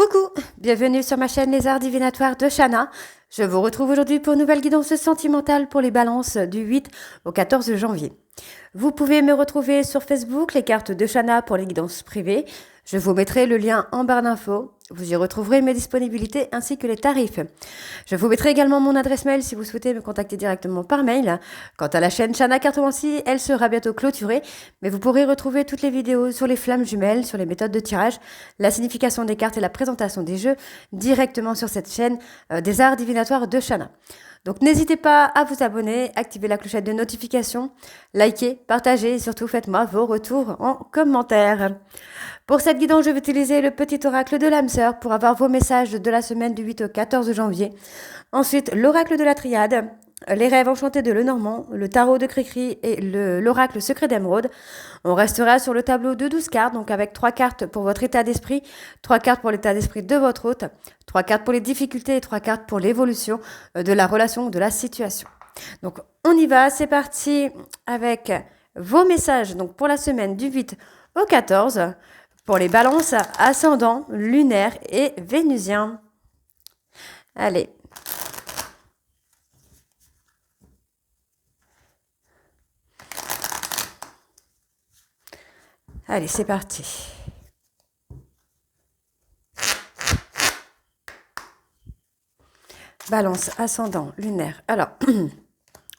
Coucou, bienvenue sur ma chaîne Les Arts Divinatoires de Shana. Je vous retrouve aujourd'hui pour une nouvelle guidance sentimentale pour les balances du 8 au 14 janvier. Vous pouvez me retrouver sur Facebook, les cartes de Shana pour les guidances privées. Je vous mettrai le lien en barre d'infos. Vous y retrouverez mes disponibilités ainsi que les tarifs. Je vous mettrai également mon adresse mail si vous souhaitez me contacter directement par mail. Quant à la chaîne Shana Cartomancie, elle sera bientôt clôturée, mais vous pourrez retrouver toutes les vidéos sur les flammes jumelles, sur les méthodes de tirage, la signification des cartes et la présentation des jeux directement sur cette chaîne des Arts Divinatoires de Shana. Donc n'hésitez pas à vous abonner, activer la clochette de notification, liker, partager et surtout faites-moi vos retours en commentaire. Pour cette guidance, je vais utiliser le petit oracle de l'âme sœur pour avoir vos messages de la semaine du 8 au 14 janvier. Ensuite, l'oracle de la triade, les rêves enchantés de Lenormand, le tarot de Cricri et l'oracle secret d'Émeraude. On restera sur le tableau de 12 cartes, donc avec 3 cartes pour votre état d'esprit, 3 cartes pour l'état d'esprit de votre hôte, 3 cartes pour les difficultés et 3 cartes pour l'évolution de la relation, de la situation. Donc on y va, c'est parti avec vos messages donc pour la semaine du 8 au 14 pour les balances ascendant, lunaire et vénusien. Allez. Allez, c'est parti. Balance ascendant, lunaire. Alors,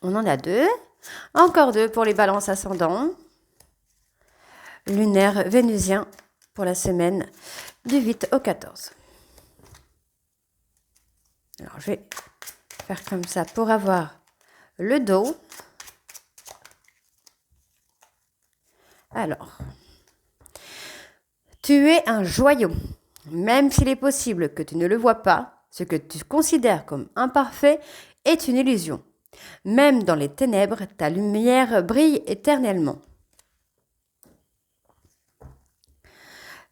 on en a 2. Encore 2 pour les balances ascendants. Lunaire, vénusien pour la semaine du 8 au 14. Alors, je vais faire comme ça pour avoir le dos. Alors, tu es un joyau. Même s'il est possible que tu ne le vois pas, ce que tu considères comme imparfait est une illusion. Même dans les ténèbres, ta lumière brille éternellement.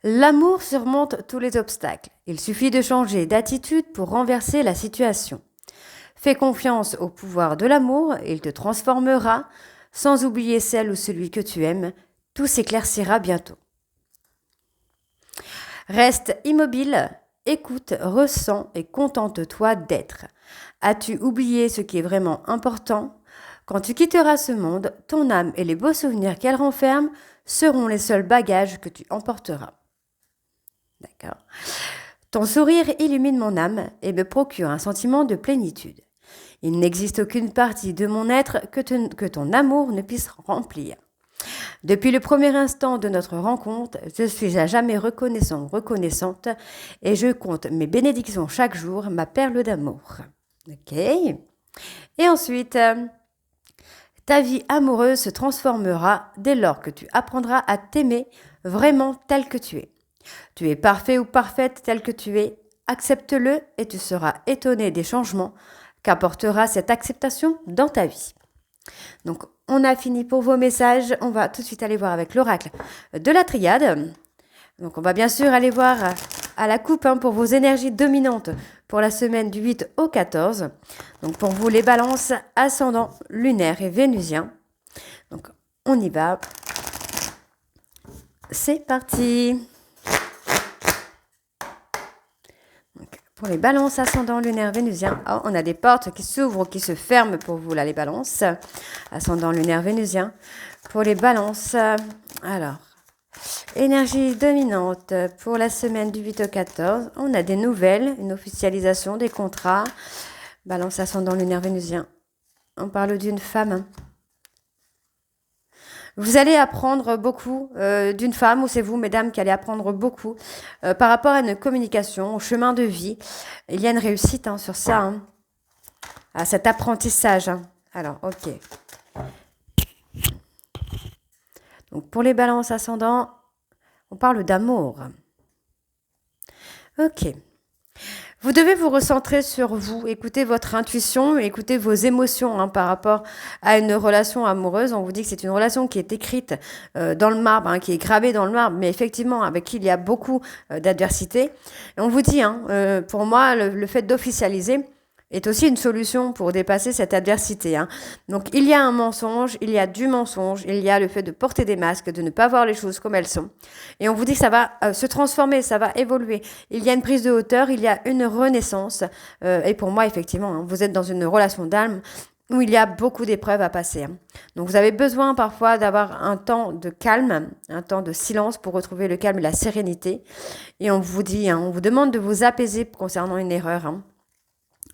L'amour surmonte tous les obstacles. Il suffit de changer d'attitude pour renverser la situation. Fais confiance au pouvoir de l'amour, il te transformera, sans oublier celle ou celui que tu aimes. Tout s'éclaircira bientôt. Reste immobile, écoute, ressens et contente-toi d'être. As-tu oublié ce qui est vraiment important? Quand tu quitteras ce monde, ton âme et les beaux souvenirs qu'elle renferme seront les seuls bagages que tu emporteras. D'accord. Ton sourire illumine mon âme et me procure un sentiment de plénitude. Il n'existe aucune partie de mon être que ton amour ne puisse remplir. Depuis le premier instant de notre rencontre, je suis à jamais reconnaissante et je compte mes bénédictions chaque jour, ma perle d'amour. Ok. Et ensuite, ta vie amoureuse se transformera dès lors que tu apprendras à t'aimer vraiment tel que tu es. Tu es parfait ou parfaite tel que tu es, accepte-le et tu seras étonné des changements qu'apportera cette acceptation dans ta vie. Donc, on a fini pour vos messages. On va tout de suite aller voir avec l'oracle de la triade. Donc, on va bien sûr aller voir à la coupe pour vos énergies dominantes pour la semaine du 8 au 14. Donc, pour vous, les balances ascendant, lunaire et vénusien. Donc, on y va. C'est parti. Pour les balances ascendant, lunaire, vénusien, oh, on a des portes qui s'ouvrent ou qui se ferment pour vous, là, les balances. Ascendant, lunaire, vénusien. Pour les balances, alors, énergie dominante pour la semaine du 8 au 14. On a des nouvelles, une officialisation des contrats. Balance ascendant, lunaire, vénusien. On parle d'une femme. Vous allez apprendre beaucoup d'une femme, ou c'est vous, mesdames, qui allez apprendre beaucoup par rapport à une communication, au chemin de vie. Il y a une réussite sur ça, à cet apprentissage. Alors, ok. Donc, pour les balances ascendants, on parle d'amour. Ok. Vous devez vous recentrer sur vous, écouter votre intuition, écouter vos émotions par rapport à une relation amoureuse. On vous dit que c'est une relation qui est écrite dans le marbre, qui est gravée dans le marbre, mais effectivement avec qui il y a beaucoup d'adversité. Et on vous dit, pour moi, le fait d'officialiser, est aussi une solution pour dépasser cette adversité. Hein. Donc, il y a un mensonge, il y a du mensonge, il y a le fait de porter des masques, de ne pas voir les choses comme elles sont. Et on vous dit que ça va se transformer, ça va évoluer. Il y a une prise de hauteur, il y a une renaissance. Et pour moi, effectivement, hein, vous êtes dans une relation d'âme où il y a beaucoup d'épreuves à passer. Hein. Donc, vous avez besoin parfois d'avoir un temps de calme, un temps de silence pour retrouver le calme et la sérénité. Et on vous dit, hein, on vous demande de vous apaiser concernant une erreur. Hein.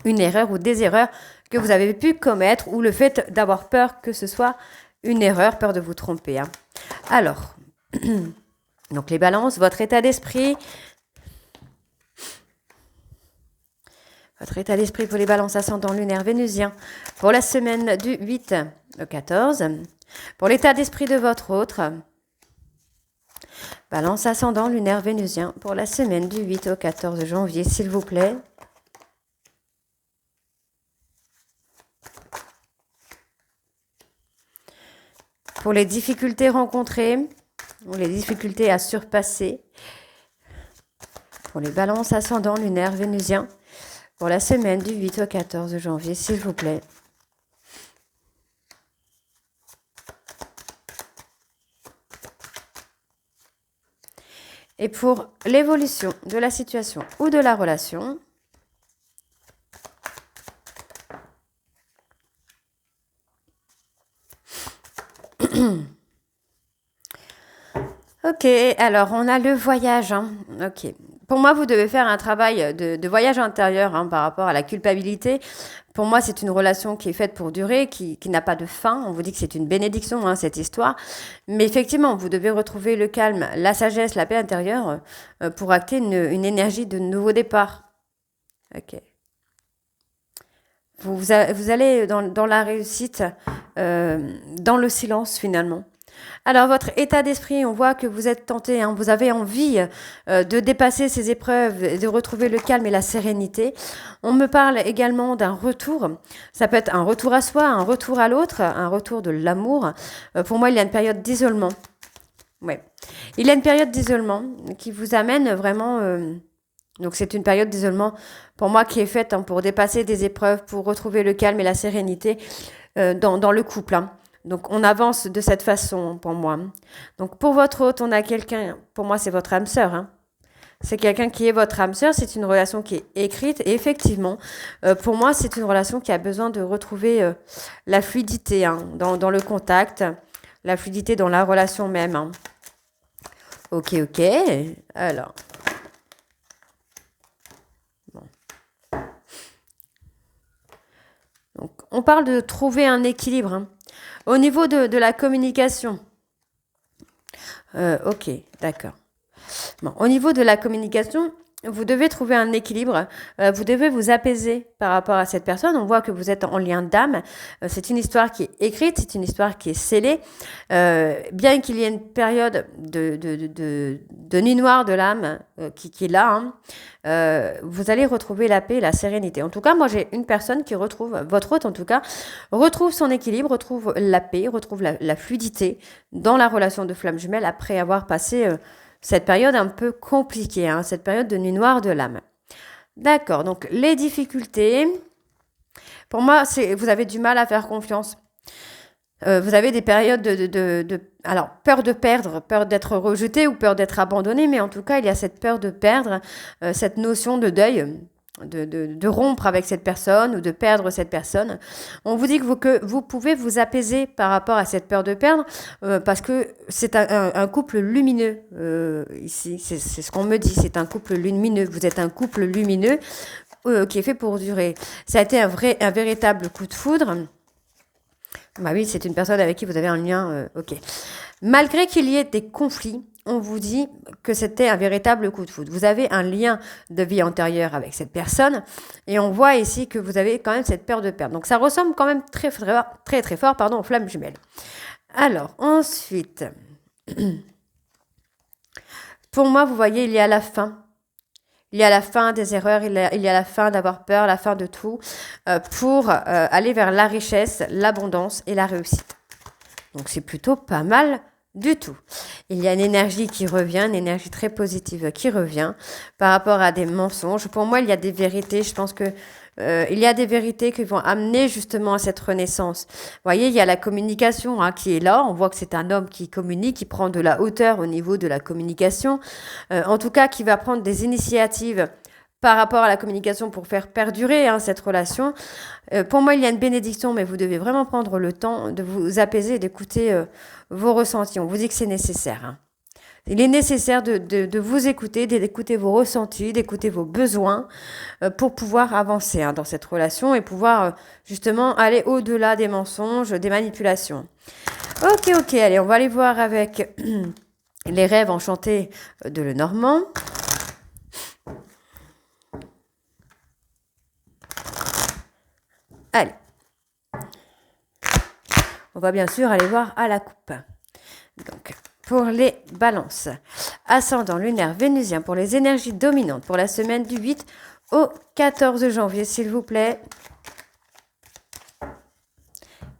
Une erreur ou des erreurs que vous avez pu commettre ou le fait d'avoir peur que ce soit une erreur, peur de vous tromper. Hein. Alors, donc les balances, votre état d'esprit. Votre état d'esprit pour les balances ascendant lunaire vénusien pour la semaine du 8 au 14. Pour l'état d'esprit de votre autre. Balance ascendant lunaire vénusien pour la semaine du 8 au 14 janvier, s'il vous plaît. Pour les difficultés rencontrées, ou les difficultés à surpasser. Pour les balances ascendant lunaire vénusien pour la semaine du 8 au 14 janvier, s'il vous plaît. Et pour l'évolution de la situation ou de la relation, ok, alors on a le voyage. Hein. Ok. Pour moi, vous devez faire un travail de voyage intérieur hein, par rapport à la culpabilité. Pour moi, c'est une relation qui est faite pour durer, qui n'a pas de fin. On vous dit que c'est une bénédiction, hein, cette histoire. Mais effectivement, vous devez retrouver le calme, la sagesse, la paix intérieure pour acter une énergie de nouveau départ. Ok. Vous allez dans la réussite, dans le silence finalement. Alors, votre état d'esprit, on voit que vous êtes tenté, hein, vous avez envie de dépasser ces épreuves, et de retrouver le calme et la sérénité. On me parle également d'un retour. Ça peut être un retour à soi, un retour à l'autre, un retour de l'amour. Pour moi, il y a une période d'isolement. Ouais. Il y a une période d'isolement qui vous amène vraiment... donc, c'est une période d'isolement, pour moi, qui est faite hein, pour dépasser des épreuves, pour retrouver le calme et la sérénité dans le couple. Hein. Donc, on avance de cette façon, pour moi. Donc, pour votre hôte, on a quelqu'un, pour moi, c'est votre âme sœur. Hein. C'est quelqu'un qui est votre âme sœur, c'est une relation qui est écrite. Et effectivement, pour moi, c'est une relation qui a besoin de retrouver la fluidité hein, dans le contact, la fluidité dans la relation même. Hein. Ok. Alors. Bon. Donc, on parle de trouver un équilibre. Hein. Au niveau de la communication. Ok, d'accord. Bon, au niveau de la communication, vous devez trouver un équilibre. Vous devez vous apaiser par rapport à cette personne. On voit que vous êtes en lien d'âme. C'est une histoire qui est écrite, c'est une histoire qui est scellée. Bien qu'il y ait une période de nuit noire de l'âme qui est là, hein, vous allez retrouver la paix et la sérénité. En tout cas, moi, j'ai une personne qui retrouve, votre hôte en tout cas, retrouve son équilibre, retrouve la paix, retrouve la fluidité dans la relation de flamme jumelle après avoir passé... cette période un peu compliquée, hein, cette période de nuit noire de l'âme. D'accord, donc les difficultés, pour moi, vous avez du mal à faire confiance. Vous avez des périodes alors, peur de perdre, peur d'être rejeté ou peur d'être abandonné, mais en tout cas, il y a cette peur de perdre, cette notion de deuil, de rompre avec cette personne ou de perdre cette personne. On vous dit que vous pouvez vous apaiser par rapport à cette peur de perdre parce que c'est un couple lumineux ici, c'est ce qu'on me dit, c'est un couple lumineux, vous êtes un couple lumineux qui est fait pour durer. Ça a été un véritable coup de foudre. Bah oui, c'est une personne avec qui vous avez un lien, ok. Malgré qu'il y ait des conflits, on vous dit que c'était un véritable coup de foudre. Vous avez un lien de vie antérieure avec cette personne et on voit ici que vous avez quand même cette peur de perdre. Donc ça ressemble quand même très fort aux flammes jumelles. Alors ensuite, pour moi, vous voyez, il y a la fin. Il y a la fin des erreurs, il y a la fin d'avoir peur, la fin de tout, pour aller vers la richesse, l'abondance et la réussite. Donc c'est plutôt pas mal du tout. Il y a une énergie qui revient, une énergie très positive qui revient par rapport à des mensonges. Pour moi, il y a des vérités. Je pense que il y a des vérités qui vont amener justement à cette renaissance. Vous voyez, il y a la communication qui est là. On voit que c'est un homme qui communique, qui prend de la hauteur au niveau de la communication. En tout cas, qui va prendre des initiatives par rapport à la communication pour faire perdurer cette relation. Pour moi, il y a une bénédiction, mais vous devez vraiment prendre le temps de vous apaiser et d'écouter vos ressentis. On vous dit que c'est nécessaire. Il est nécessaire de vous écouter, d'écouter vos ressentis, d'écouter vos besoins pour pouvoir avancer dans cette relation et pouvoir justement aller au-delà des mensonges, des manipulations. Ok, allez, on va aller voir avec les rêves enchantés de Lenormand. Allez, on va bien sûr aller voir à la coupe. Donc, pour les balances, ascendant lunaire vénusien pour les énergies dominantes pour la semaine du 8 au 14 janvier, s'il vous plaît.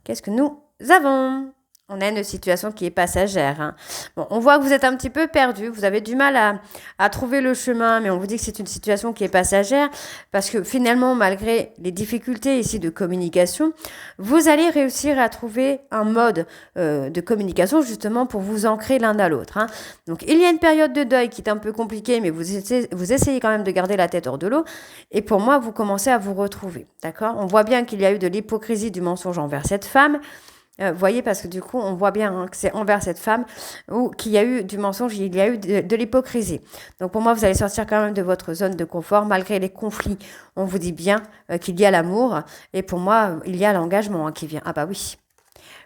Qu'est-ce que nous avons ? On a une situation qui est passagère. Bon, on voit que vous êtes un petit peu perdu, vous avez du mal à trouver le chemin, mais on vous dit que c'est une situation qui est passagère parce que finalement, malgré les difficultés ici de communication, vous allez réussir à trouver un mode de communication justement pour vous ancrer l'un à l'autre. Donc, il y a une période de deuil qui est un peu compliquée, mais vous essayez quand même de garder la tête hors de l'eau. Et pour moi, vous commencez à vous retrouver. D'accord ? On voit bien qu'il y a eu de l'hypocrisie, du mensonge envers cette femme. Vous voyez, parce que du coup, on voit bien que c'est envers cette femme ou qu'il y a eu du mensonge, il y a eu de l'hypocrisie. Donc pour moi, vous allez sortir quand même de votre zone de confort, malgré les conflits. On vous dit bien qu'il y a l'amour. Et pour moi, il y a l'engagement qui vient. Ah bah oui.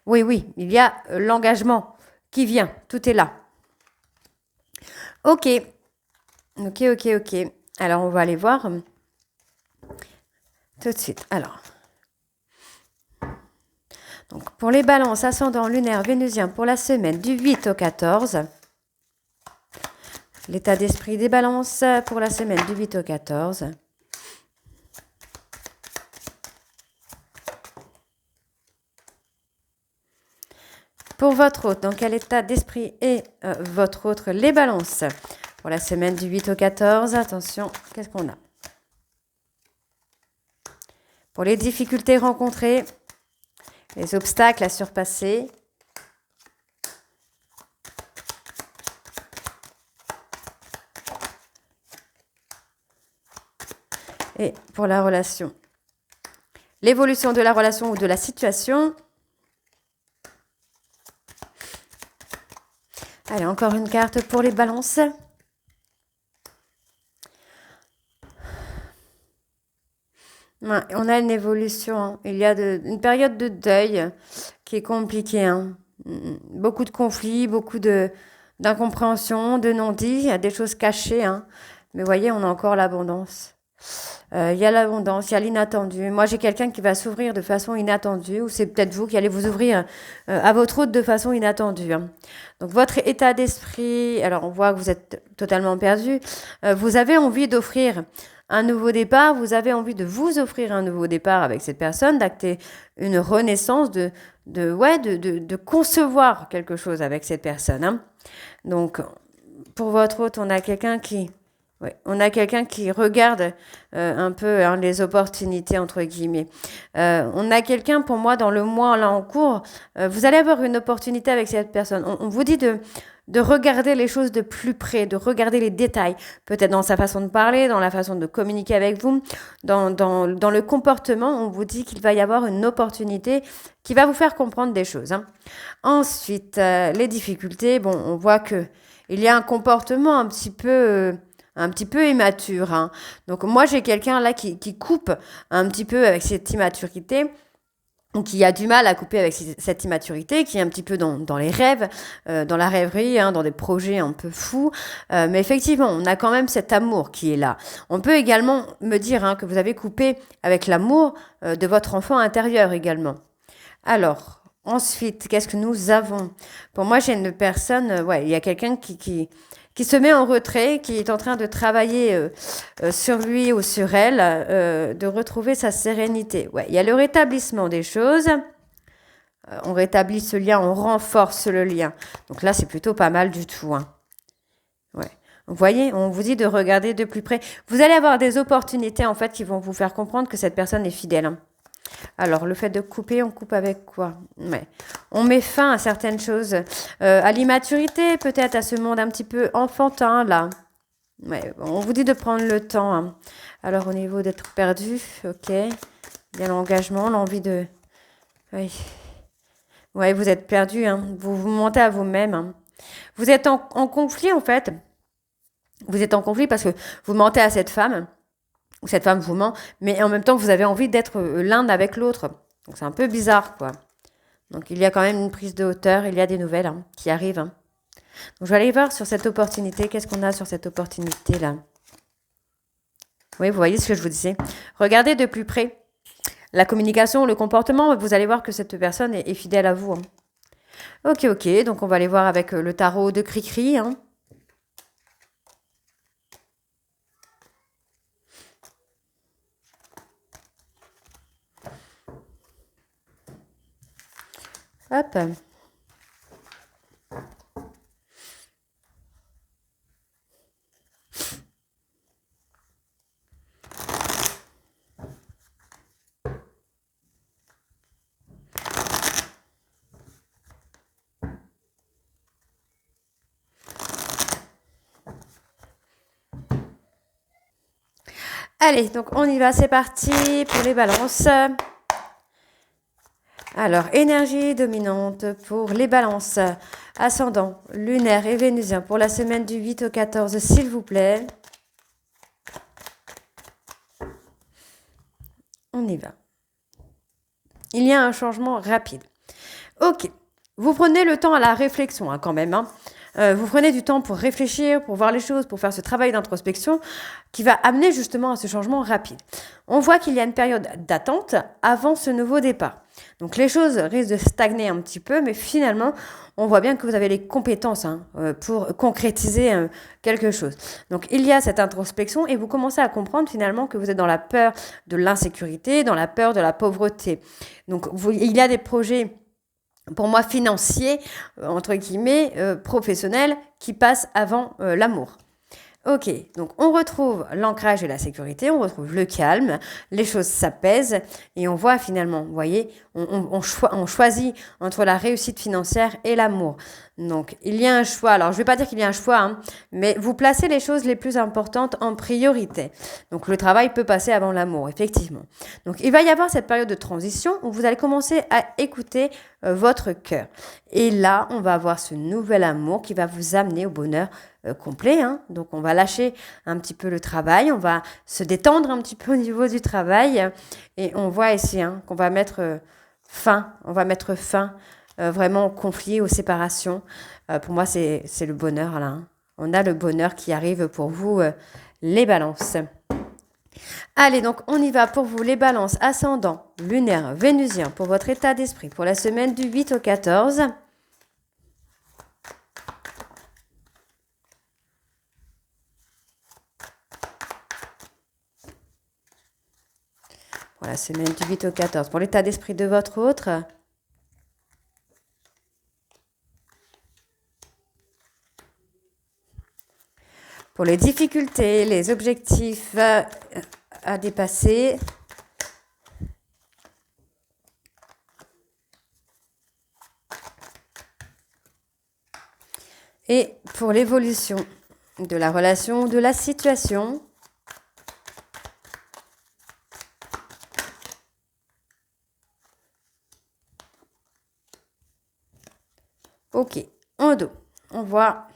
Oui, il y a l'engagement qui vient. Tout est là. Ok. Alors, on va aller voir tout de suite. Alors... Donc, pour les balances ascendant lunaire vénusien pour la semaine du 8 au 14, l'état d'esprit des balances pour la semaine du 8 au 14. Pour votre hôte, dans quel état d'esprit est votre autre les balances pour la semaine du 8 au 14, attention, qu'est-ce qu'on a? Pour les difficultés rencontrées, les obstacles à surpasser. Et pour la relation, l'évolution de la relation ou de la situation. Allez, encore une carte pour les balances. Ouais, on a une évolution. Il y a une période de deuil qui est compliquée. Beaucoup de conflits, beaucoup d'incompréhension, de non-dits. Il y a des choses cachées. Mais voyez, on a encore l'abondance. Il y a l'abondance, il y a l'inattendu. Moi, j'ai quelqu'un qui va s'ouvrir de façon inattendue, ou c'est peut-être vous qui allez vous ouvrir à votre autre de façon inattendue. Donc, votre état d'esprit, alors on voit que vous êtes totalement perdu. Vous avez envie d'offrir un nouveau départ, vous avez envie de vous offrir un nouveau départ avec cette personne, d'acter une renaissance, de concevoir quelque chose avec cette personne. Donc, pour votre hôte, on a quelqu'un qui regarde un peu les opportunités, entre guillemets. On a quelqu'un, pour moi, dans le mois là en cours, vous allez avoir une opportunité avec cette personne. On vous dit de regarder les choses de plus près, de regarder les détails, peut-être dans sa façon de parler, dans la façon de communiquer avec vous, dans le comportement. On vous dit qu'il va y avoir une opportunité qui va vous faire comprendre des choses. Ensuite, les difficultés, on voit que il y a un comportement un petit peu immature. Donc moi, j'ai quelqu'un là qui coupe un petit peu avec cette immaturité, ou qui a du mal à couper avec cette immaturité, qui est un petit peu dans les rêves, dans la rêverie, dans des projets un peu fous. Mais effectivement, on a quand même cet amour qui est là. On peut également me dire que vous avez coupé avec l'amour de votre enfant intérieur également. Alors, ensuite, qu'est-ce que nous avons? Pour moi, j'ai une personne, il y a quelqu'un qui se met en retrait, qui est en train de travailler sur lui ou sur elle, de retrouver sa sérénité. Il y a le rétablissement des choses. On rétablit ce lien, on renforce le lien. Donc là, c'est plutôt pas mal du tout. Vous voyez, on vous dit de regarder de plus près. Vous allez avoir des opportunités, en fait, qui vont vous faire comprendre que cette personne est fidèle. Hein. Alors, le fait de couper, on coupe avec quoi? Ouais. On met fin à certaines choses. À l'immaturité, peut-être à ce monde un petit peu enfantin, là. Ouais, on vous dit de prendre le temps. Hein. Alors, au niveau d'être perdu, ok. Il y a l'engagement, l'envie de... Oui. Ouais, vous êtes perdu. Hein. Vous vous mentez à vous-même. Hein. Vous êtes en conflit, en fait. Vous êtes en conflit parce que vous mentez à cette femme. Ou cette femme vous ment, mais en même temps, vous avez envie d'être l'un avec l'autre. Donc, c'est un peu bizarre, quoi. Donc, il y a quand même une prise de hauteur, il y a des nouvelles hein, qui arrivent. Hein. Donc, je vais aller voir sur cette opportunité. Qu'est-ce qu'on a sur cette opportunité-là? Oui, vous voyez ce que je vous disais. Regardez de plus près la communication, le comportement. Vous allez voir que cette personne est fidèle à vous. Hein. Ok. Donc, on va aller voir avec le tarot de Cricri. Hein. Hop. Allez, donc on y va, c'est parti pour les balances. Alors, énergie dominante pour les balances. Ascendant, lunaire et vénusien pour la semaine du 8 au 14, s'il vous plaît. On y va. Il y a un changement rapide. Ok, vous prenez le temps à la réflexion hein, quand même. Hein. Vous prenez du temps pour réfléchir, pour voir les choses, pour faire ce travail d'introspection qui va amener justement à ce changement rapide. On voit qu'il y a une période d'attente avant ce nouveau départ. Donc les choses risquent de stagner un petit peu, mais finalement, on voit bien que vous avez les compétences hein, pour concrétiser quelque chose. Donc il y a cette introspection et vous commencez à comprendre finalement que vous êtes dans la peur de l'insécurité, dans la peur de la pauvreté. Donc il y a des projets pour moi, financier, entre guillemets, professionnel, qui passe avant l'amour. Ok, donc on retrouve l'ancrage et la sécurité, on retrouve le calme, les choses s'apaisent et on voit finalement, vous voyez, on choisit entre la réussite financière et l'amour. Donc il y a un choix, alors je ne vais pas dire qu'il y a un choix, hein, mais vous placez les choses les plus importantes en priorité. Donc le travail peut passer avant l'amour, effectivement. Donc il va y avoir cette période de transition où vous allez commencer à écouter votre cœur. Et là, on va avoir ce nouvel amour qui va vous amener au bonheur complet. Hein. Donc, on va lâcher un petit peu le travail. On va se détendre un petit peu au niveau du travail. Et on voit ici hein, qu'on va mettre fin. On va mettre fin vraiment au conflit, aux séparations. Pour moi, c'est le bonheur là. Hein. On a le bonheur qui arrive pour vous, les balances. Allez, donc on y va pour vous, les balances ascendant, lunaire, vénusien, pour votre état d'esprit, pour la semaine du 8 au 14. Pour la semaine du 8 au 14, pour l'état d'esprit de votre autre. Pour les difficultés, les objectifs à dépasser. Et pour l'évolution de la relation, de la situation. Ok, en dos, on voit...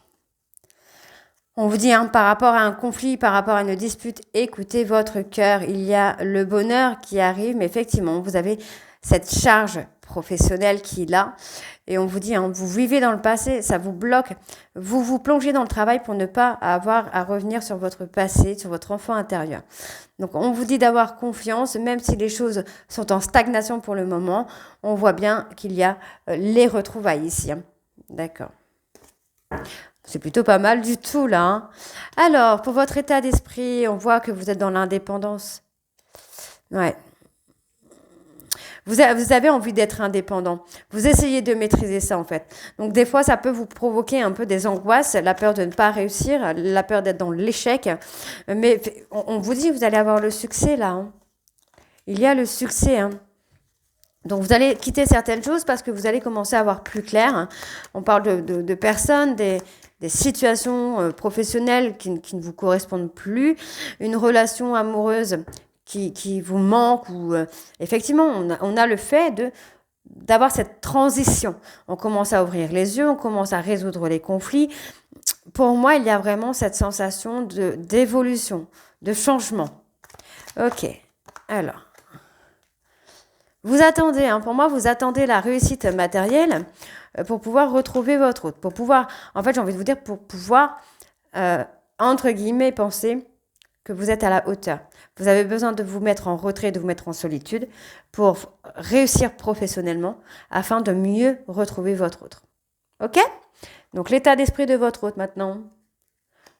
On vous dit, hein, par rapport à un conflit, par rapport à une dispute, écoutez votre cœur. Il y a le bonheur qui arrive, mais effectivement, vous avez cette charge professionnelle qui est là. Et on vous dit, hein, vous vivez dans le passé, ça vous bloque. Vous vous plongez dans le travail pour ne pas avoir à revenir sur votre passé, sur votre enfant intérieur. Donc, on vous dit d'avoir confiance, même si les choses sont en stagnation pour le moment. On voit bien qu'il y a les retrouvailles ici. Hein. D'accord. C'est plutôt pas mal du tout, là. Hein. Alors, pour votre état d'esprit, on voit que vous êtes dans l'indépendance. Ouais. vous avez envie d'être indépendant. Vous essayez de maîtriser ça, en fait. Donc, des fois, ça peut vous provoquer un peu des angoisses, la peur de ne pas réussir, la peur d'être dans l'échec. Mais on vous dit, vous allez avoir le succès, là. Hein. Il y a le succès, hein. Donc, vous allez quitter certaines choses parce que vous allez commencer à voir plus clair. Hein. On parle de personnes, des situations professionnelles qui ne vous correspondent plus, une relation amoureuse qui vous manque ou effectivement, on a le fait d'avoir cette transition. On commence à ouvrir les yeux, on commence à résoudre les conflits. Pour moi, il y a vraiment cette sensation d'évolution, de changement. Ok, alors. Vous attendez, hein, pour moi, vous attendez la réussite matérielle pour pouvoir retrouver votre hôte. Pour pouvoir, en fait, j'ai envie de vous dire, pour pouvoir, entre guillemets, penser que vous êtes à la hauteur. Vous avez besoin de vous mettre en retrait, de vous mettre en solitude pour réussir professionnellement afin de mieux retrouver votre hôte. Ok ? Donc, l'état d'esprit de votre hôte maintenant.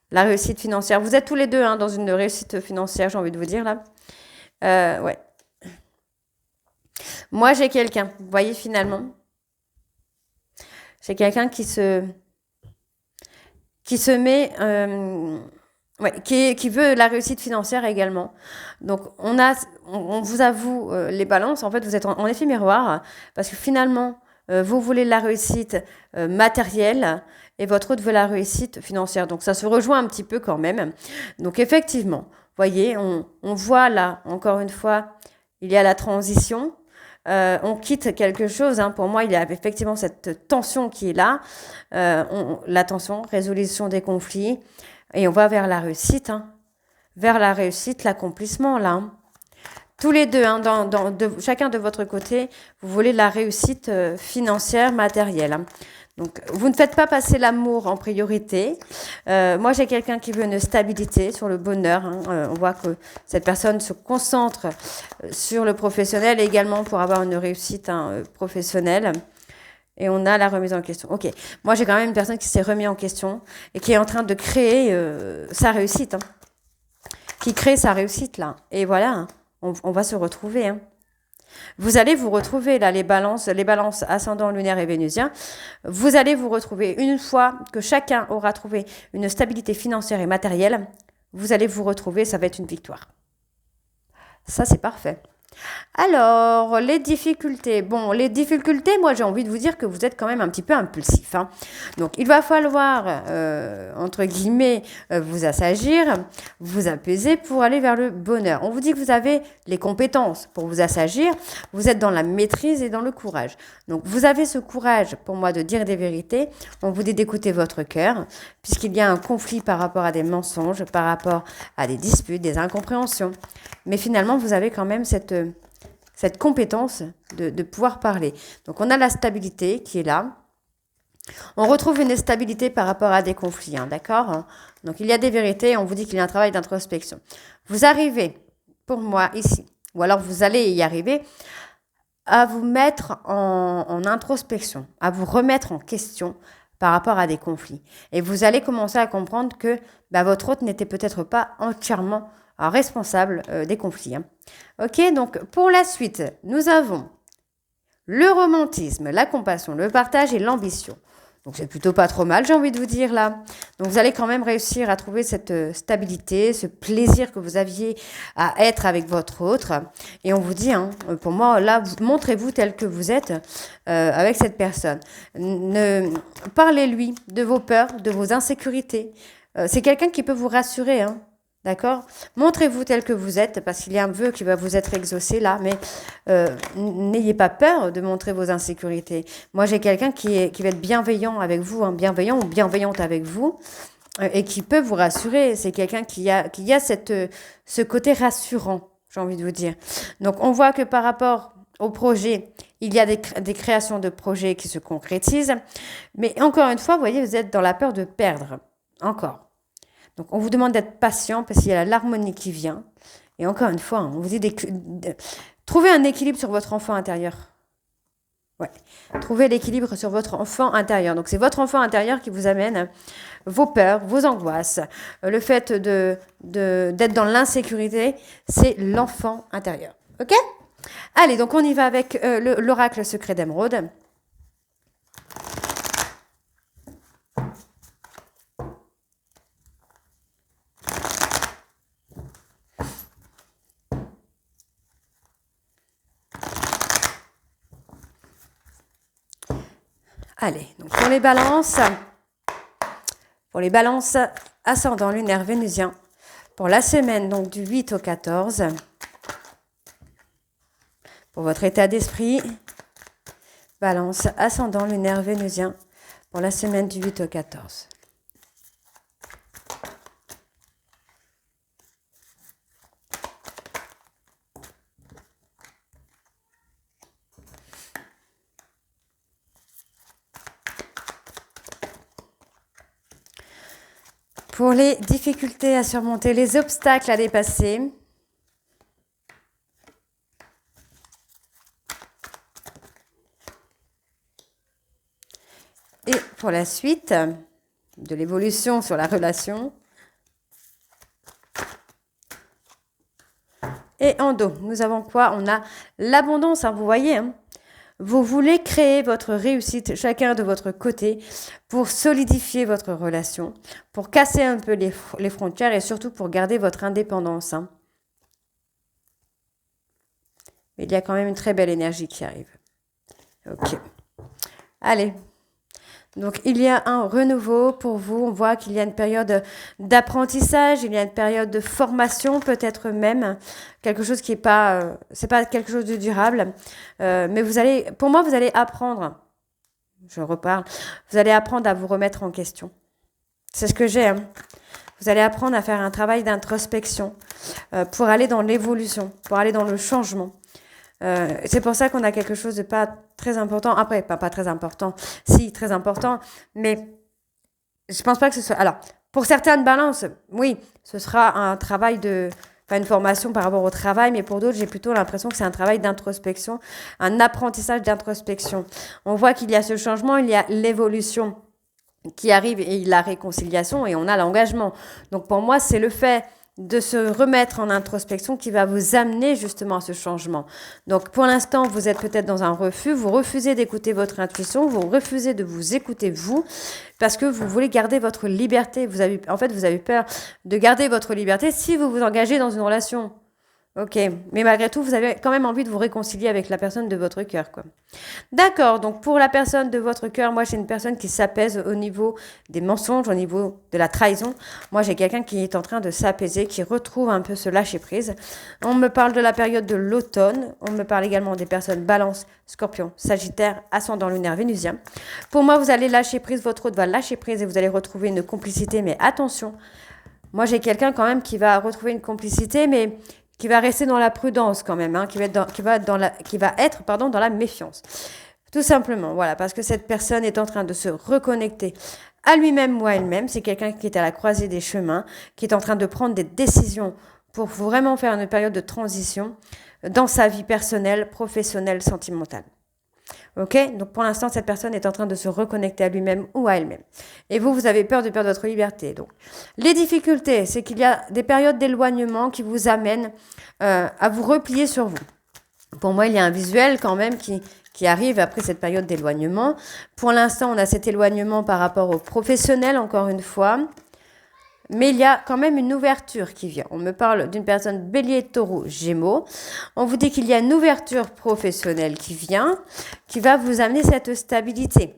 La réussite financière. Vous êtes tous les deux hein, dans une réussite financière, j'ai envie de vous dire là. Ouais. Moi, j'ai quelqu'un, vous voyez finalement, j'ai quelqu'un qui se met, qui veut la réussite financière également. Donc, on vous avoue les balances, en fait, vous êtes en effet miroir, parce que finalement, vous voulez la réussite matérielle et votre autre veut la réussite financière. Donc, ça se rejoint un petit peu quand même. Donc, effectivement, vous voyez, on voit là, encore une fois, il y a la transition. On quitte quelque chose. Hein. Pour moi, il y a effectivement cette tension qui est là. La tension, résolution des conflits. Et on va vers la réussite. Hein. Vers la réussite, l'accomplissement, là. Hein. Tous les deux, hein, chacun de votre côté, vous voulez la réussite financière, matérielle. Hein. Donc, vous ne faites pas passer l'amour en priorité. Moi, j'ai quelqu'un qui veut une stabilité sur le bonheur. Hein. On voit que cette personne se concentre sur le professionnel également pour avoir une réussite professionnelle. Et on a la remise en question. Ok. Moi, j'ai quand même une personne qui s'est remise en question et qui est en train de créer sa réussite. Hein. Qui crée sa réussite, là. Et voilà, hein. On va se retrouver. Hein. Vous allez vous retrouver là, les balances ascendant, lunaire et vénusien. Vous allez vous retrouver une fois que chacun aura trouvé une stabilité financière et matérielle. Vous allez vous retrouver, ça va être une victoire. Ça, c'est parfait. Alors, les difficultés. Bon, les difficultés, moi, j'ai envie de vous dire que vous êtes quand même un petit peu impulsif. Hein. Donc, il va falloir, entre guillemets, vous assagir, vous apaiser pour aller vers le bonheur. On vous dit que vous avez les compétences pour vous assagir. Vous êtes dans la maîtrise et dans le courage. Donc, vous avez ce courage, pour moi, de dire des vérités. On vous dit d'écouter votre cœur, puisqu'il y a un conflit par rapport à des mensonges, par rapport à des disputes, des incompréhensions. Mais finalement, vous avez quand même cette compétence de pouvoir parler. Donc, on a la stabilité qui est là. On retrouve une stabilité par rapport à des conflits, hein, d'accord ? Donc, il y a des vérités, on vous dit qu'il y a un travail d'introspection. Vous arrivez, pour moi, ici, ou alors vous allez y arriver, à vous mettre en introspection, à vous remettre en question par rapport à des conflits. Et vous allez commencer à comprendre que votre hôte n'était peut-être pas entièrement responsable des conflits. Hein. Ok, donc pour la suite, nous avons le romantisme, la compassion, le partage et l'ambition. Donc c'est plutôt pas trop mal, j'ai envie de vous dire là. Donc vous allez quand même réussir à trouver cette stabilité, ce plaisir que vous aviez à être avec votre autre. Et on vous dit, hein, pour moi, là, montrez-vous tel que vous êtes avec cette personne. Parlez-lui de vos peurs, de vos insécurités. C'est quelqu'un qui peut vous rassurer, hein. D'accord ? Montrez-vous tel que vous êtes, parce qu'il y a un vœu qui va vous être exaucé là, mais n'ayez pas peur de montrer vos insécurités. Moi, j'ai quelqu'un qui va être bienveillant avec vous, hein, bienveillant ou bienveillante avec vous, et qui peut vous rassurer. C'est quelqu'un qui a ce côté rassurant, j'ai envie de vous dire. Donc, on voit que par rapport au projet, il y a des créations de projets qui se concrétisent, mais encore une fois, vous voyez, vous êtes dans la peur de perdre, encore. Donc, on vous demande d'être patient parce qu'il y a l'harmonie qui vient. Et encore une fois, on vous dit trouvez un équilibre sur votre enfant intérieur. Ouais. Trouvez l'équilibre sur votre enfant intérieur. Donc, c'est votre enfant intérieur qui vous amène vos peurs, vos angoisses. Le fait d'être dans l'insécurité, c'est l'enfant intérieur. OK ? Allez, donc on y va avec l'oracle secret d'émeraude. Allez, donc pour les balances ascendant lunaire vénusien, pour la semaine donc du 8 au 14, pour votre état d'esprit, balance ascendant lunaire vénusien, pour la semaine du 8 au 14. Pour les difficultés à surmonter, les obstacles à dépasser. Et pour la suite de l'évolution sur la relation. Et en dos, nous avons quoi? On a l'abondance, hein, vous voyez, hein. Vous voulez créer votre réussite, chacun de votre côté, pour solidifier votre relation, pour casser un peu les frontières et surtout pour garder votre indépendance. Hein. Mais il y a quand même une très belle énergie qui arrive. Ok. Allez. Donc, il y a un renouveau pour vous. On voit qu'il y a une période d'apprentissage, il y a une période de formation, peut-être même. Quelque chose qui n'est pas... c'est pas quelque chose de durable. Mais vous allez... Pour moi, vous allez apprendre. Je reparle. Vous allez apprendre à vous remettre en question. C'est ce que j'ai. Hein. Vous allez apprendre à faire un travail d'introspection pour aller dans l'évolution, pour aller dans le changement. C'est pour ça qu'on a quelque chose de pas très important. Après, pas très important. Si, très important. Mais je pense pas que ce soit... Alors, pour certaines balances, oui, ce sera un travail de... Enfin, une formation par rapport au travail. Mais pour d'autres, j'ai plutôt l'impression que c'est un travail d'introspection, un apprentissage d'introspection. On voit qu'il y a ce changement, il y a l'évolution qui arrive et la réconciliation et on a l'engagement. Donc, pour moi, c'est le fait de se remettre en introspection qui va vous amener justement à ce changement. Donc pour l'instant, vous êtes peut-être dans un refus, vous refusez d'écouter votre intuition, vous refusez de vous écouter vous, parce que vous voulez garder votre liberté. Vous avez peur de garder votre liberté si vous vous engagez dans une relation. Ok, mais malgré tout, vous avez quand même envie de vous réconcilier avec la personne de votre cœur, quoi. D'accord, donc pour la personne de votre cœur, moi j'ai une personne qui s'apaise au niveau des mensonges, au niveau de la trahison. Moi j'ai quelqu'un qui est en train de s'apaiser, qui retrouve un peu ce lâcher-prise. On me parle de la période de l'automne, on me parle également des personnes Balance, Scorpion, Sagittaire, ascendant lunaire vénusien. Pour moi, vous allez lâcher prise, votre autre va lâcher prise et vous allez retrouver une complicité, mais attention, moi j'ai quelqu'un quand même qui va retrouver une complicité, mais qui va rester dans la prudence quand même, hein, qui va être dans la méfiance. Tout simplement, voilà, parce que cette personne est en train de se reconnecter à lui-même ou à elle-même. C'est quelqu'un qui est à la croisée des chemins, qui est en train de prendre des décisions pour vraiment faire une période de transition dans sa vie personnelle, professionnelle, sentimentale. Ok, donc pour l'instant, cette personne est en train de se reconnecter à lui-même ou à elle-même. Et vous avez peur de perdre votre liberté. Donc, les difficultés, c'est qu'il y a des périodes d'éloignement qui vous amènent à vous replier sur vous. Pour moi, il y a un visuel quand même qui arrive après cette période d'éloignement. Pour l'instant, on a cet éloignement par rapport au professionnel, encore une fois. Mais il y a quand même une ouverture qui vient. On me parle d'une personne bélier, taureau, gémeaux. On vous dit qu'il y a une ouverture professionnelle qui vient, qui va vous amener cette stabilité.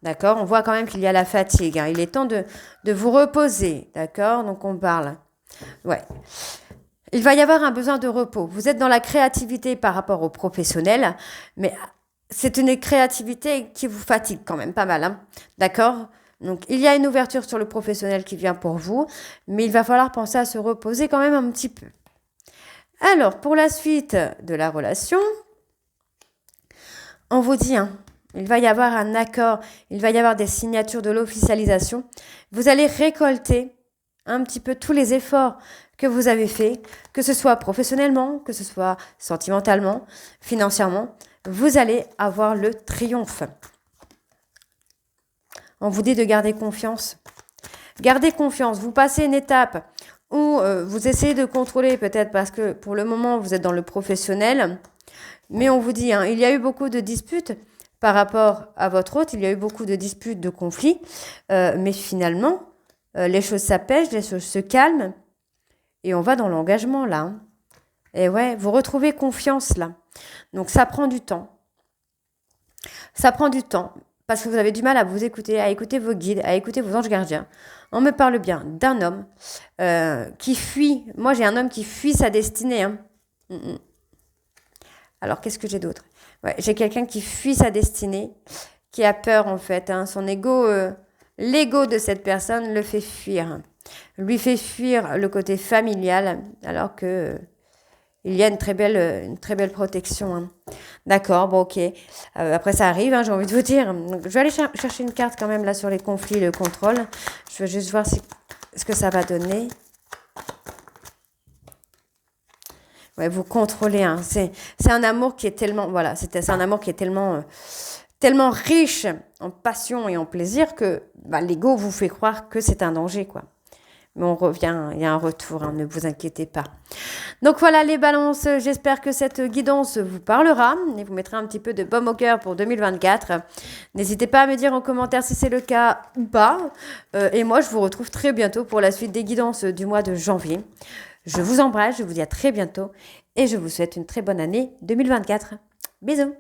D'accord? On voit quand même qu'il y a la fatigue. Hein. Il est temps de vous reposer. D'accord? Donc on parle. Ouais. Il va y avoir un besoin de repos. Vous êtes dans la créativité par rapport au professionnel, mais c'est une créativité qui vous fatigue quand même pas mal. Hein. D'accord? Donc, il y a une ouverture sur le professionnel qui vient pour vous, mais il va falloir penser à se reposer quand même un petit peu. Alors, pour la suite de la relation, on vous dit, hein, il va y avoir un accord, il va y avoir des signatures de l'officialisation. Vous allez récolter un petit peu tous les efforts que vous avez faits, que ce soit professionnellement, que ce soit sentimentalement, financièrement. Vous allez avoir le triomphe. On vous dit de garder confiance. Gardez confiance. Vous passez une étape ou vous essayez de contrôler peut-être parce que pour le moment, vous êtes dans le professionnel. Mais on vous dit, hein, il y a eu beaucoup de disputes par rapport à votre hôte, il y a eu beaucoup de disputes, de conflits, mais finalement, les choses s'apaisent, les choses se calment, et on va dans l'engagement là. Hein. Et ouais, vous retrouvez confiance là. Donc ça prend du temps. Ça prend du temps, parce que vous avez du mal à vous écouter, à écouter vos guides, à écouter vos anges gardiens. On me parle bien d'un homme qui fuit. Moi, j'ai un homme qui fuit sa destinée. Hein. Alors, qu'est-ce que j'ai d'autre? Ouais, j'ai quelqu'un qui fuit sa destinée, qui a peur en fait. Hein. Son ego, l'ego de cette personne le fait fuir. Lui fait fuir le côté familial, alors que il y a une très belle protection. Hein. D'accord, bon ok. Après ça arrive, hein, j'ai envie de vous dire. Donc, je vais aller chercher une carte quand même là sur les conflits, le contrôle. Je vais juste voir ce que ça va donner. Ouais, vous contrôlez. Hein. C'est un amour qui est tellement, voilà, c'est un amour qui est tellement riche en passion et en plaisir que l'ego vous fait croire que c'est un danger, quoi. Mais on revient, il y a un retour, hein, ne vous inquiétez pas. Donc voilà les balances, j'espère que cette guidance vous parlera et vous mettra un petit peu de baume au cœur pour 2024. N'hésitez pas à me dire en commentaire si c'est le cas ou pas. Et moi, je vous retrouve très bientôt pour la suite des guidances du mois de janvier. Je vous embrasse, je vous dis à très bientôt et je vous souhaite une très bonne année 2024. Bisous!